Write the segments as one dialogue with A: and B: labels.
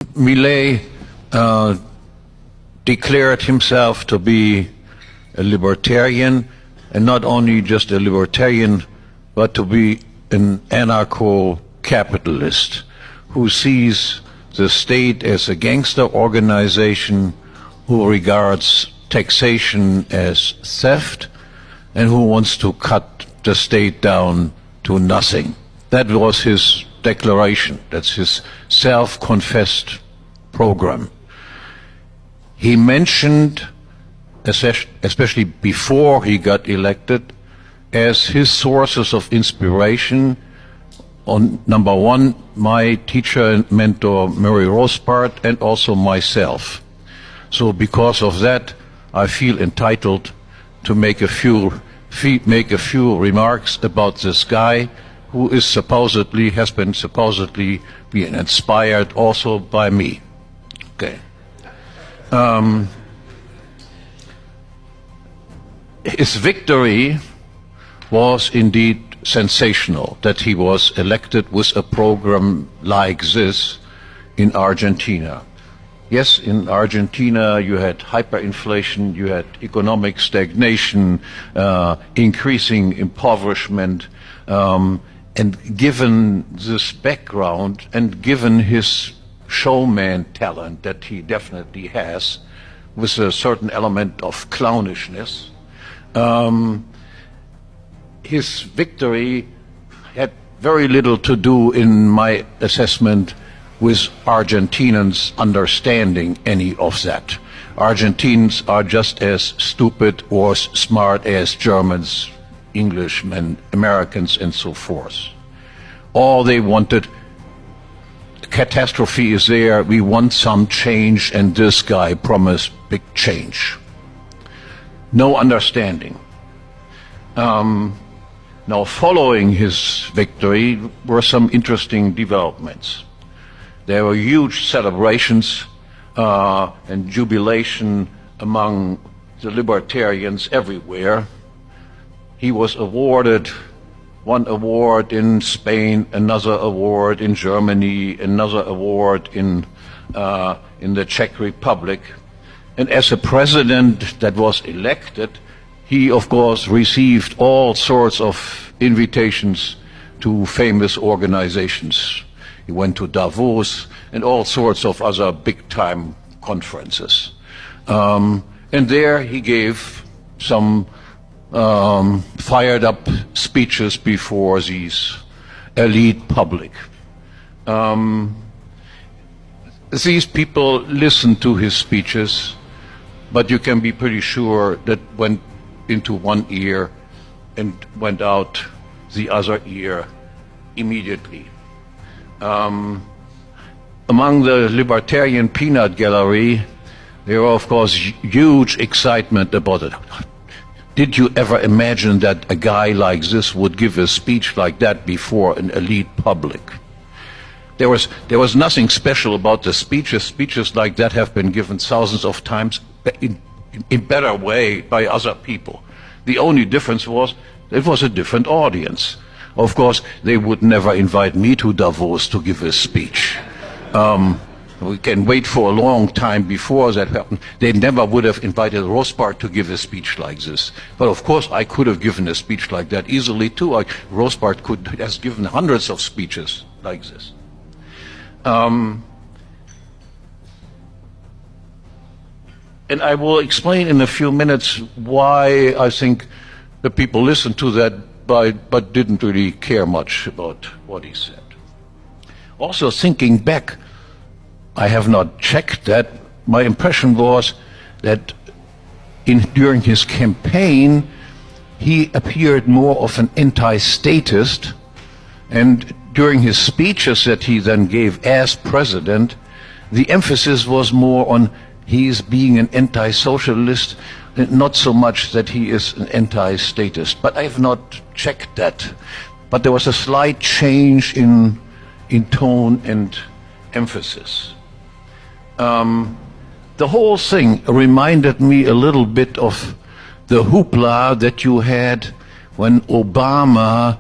A: Milei declared himself to be a libertarian, and not only just a libertarian, but to be an anarcho-capitalist who sees the state as a gangster organization, who regards taxation as theft, and who wants to cut the state down to nothing. That was his declaration. That's his self-confessed program. He mentioned, especially before he got elected, as his sources of inspiration, on number one, my teacher and mentor Mary Rothbard, and also myself. So because of that, I feel entitled to make a few remarks about this guy who is has been supposedly being inspired also by me. Okay. His victory was indeed sensational, that he was elected with a program like this in Argentina. Yes, in Argentina you had hyperinflation, you had economic stagnation, increasing impoverishment, and given this background and given his showman talent that he definitely has, with a certain element of clownishness, his victory had very little to do, in my assessment, with Argentinians understanding any of that. Argentines are just as stupid or smart as Germans, Englishmen, Americans, and so forth. All they wanted, the catastrophe is there, we want some change, and this guy promised big change. No understanding. Now, following his victory were some interesting developments. There were huge celebrations and jubilation among the libertarians everywhere. He was awarded one award in Spain, another award in Germany, another award in the Czech Republic. And as a president that was elected, he, of course, received all sorts of invitations to famous organizations. He went to Davos and all sorts of other big-time conferences. And there he gave some fired-up speeches before these elite public. These people listened to his speeches, but you can be pretty sure that went into one ear and went out the other ear immediately. Among the libertarian peanut gallery, there was, of course, huge excitement about it. Did you ever imagine that a guy like this would give a speech like that before an elite public? There was nothing special about the speeches. Speeches like that have been given thousands of times in better way by other people. The only difference was it was a different audience. Of course, they would never invite me to Davos to give a speech. We can wait for a long time before that happened. They never would have invited Rothbard to give a speech like this. But of course, I could have given a speech like that easily too. Rothbard has given hundreds of speeches like this. And I will explain in a few minutes why I think the people listened to that but didn't really care much about what he said. Also, thinking back, I have not checked that, my impression was that during his campaign, he appeared more of an anti-statist, and during his speeches that he then gave as president, the emphasis was more on he's being an anti-socialist, not so much that he is an anti-statist. But I have not checked that. But there was a slight change in tone and emphasis. The whole thing reminded me a little bit of the hoopla that you had when Obama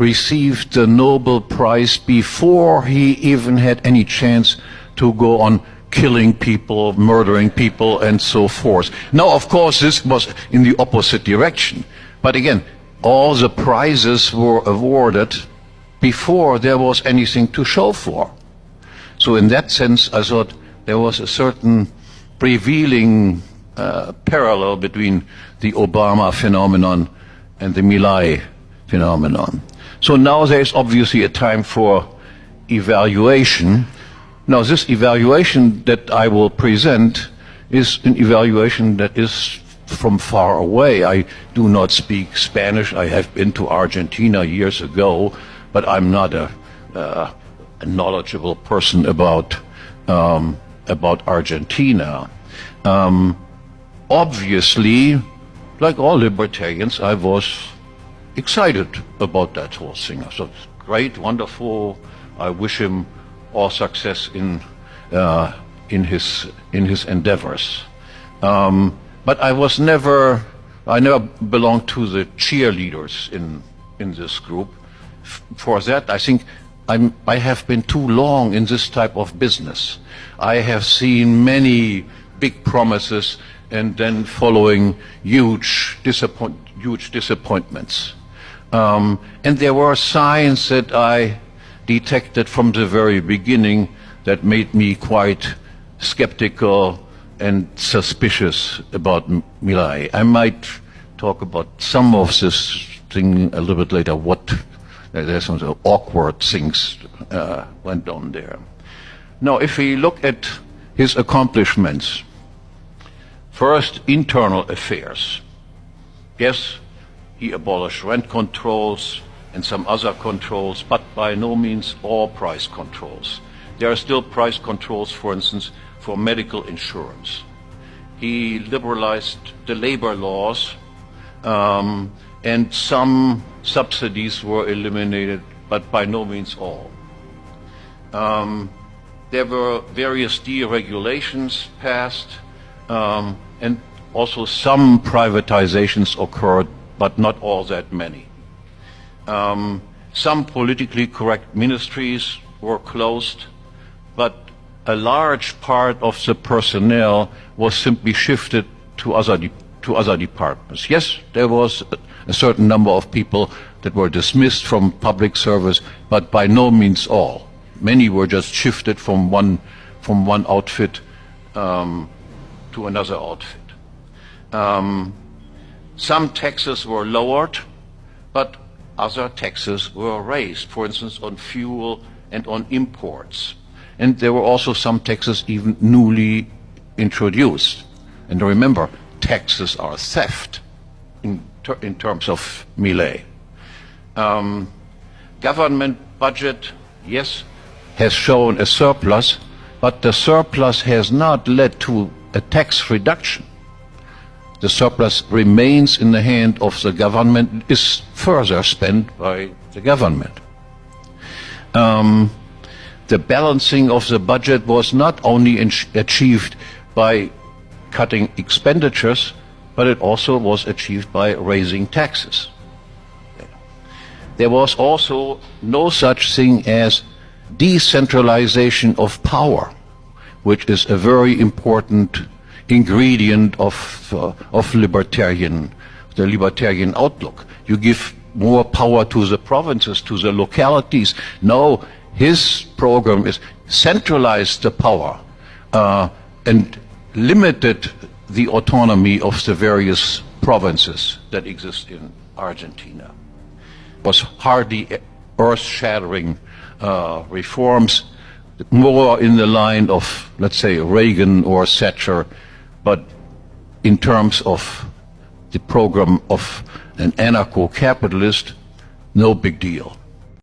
A: received the Nobel Prize before he even had any chance to go on killing people, murdering people, and so forth. Now, of course, this was in the opposite direction. But again, all the prizes were awarded before there was anything to show for. So in that sense, I thought there was a certain prevailing parallel between the Obama phenomenon and the Milei phenomenon. So now there's obviously a time for evaluation. Now, this evaluation that I will present is an evaluation that is from far away. I do not speak Spanish. I have been to Argentina years ago, but I'm not a knowledgeable person about Argentina. Obviously, like all libertarians, I was excited about that whole thing. So it's great, wonderful. I wish him all success in his endeavors. But I never belonged to the cheerleaders in this group. For that, I think I have been too long in this type of business. I have seen many big promises and then following huge disappointments. And there were signs that I detected from the very beginning that made me quite skeptical and suspicious about Milei. I might talk about some of this thing a little bit later, there's some sort of awkward things went on there. Now, if we look at his accomplishments, first, internal affairs. Yes, he abolished rent controls and some other controls, but by no means all price controls. There are still price controls, for instance, for medical insurance. He liberalized the labor laws, and some subsidies were eliminated, but by no means all. There were various deregulations passed, and also some privatizations occurred, but not all that many. Some politically correct ministries were closed, but a large part of the personnel was simply shifted to other departments. Yes, there was a certain number of people that were dismissed from public service, but by no means all. Many were just shifted from one outfit to another outfit. Some taxes were lowered, but other taxes were raised, for instance, on fuel and on imports. And there were also some taxes even newly introduced. And remember, taxes are theft in terms of Milei. Government budget, yes, has shown a surplus, but the surplus has not led to a tax reduction. The surplus remains in the hand of the government, is further spent by the government. The balancing of the budget was not only achieved by cutting expenditures, but it also was achieved by raising taxes. There was also no such thing as decentralization of power, which is a very important ingredient of the libertarian outlook. You give more power to the provinces, to the localities. No, his program is centralize the power and limited the autonomy of the various provinces that exist in Argentina. It was hardly earth-shattering reforms, more in the line of, let's say, Reagan or Thatcher, but in terms of the program of an anarcho-capitalist, no big deal.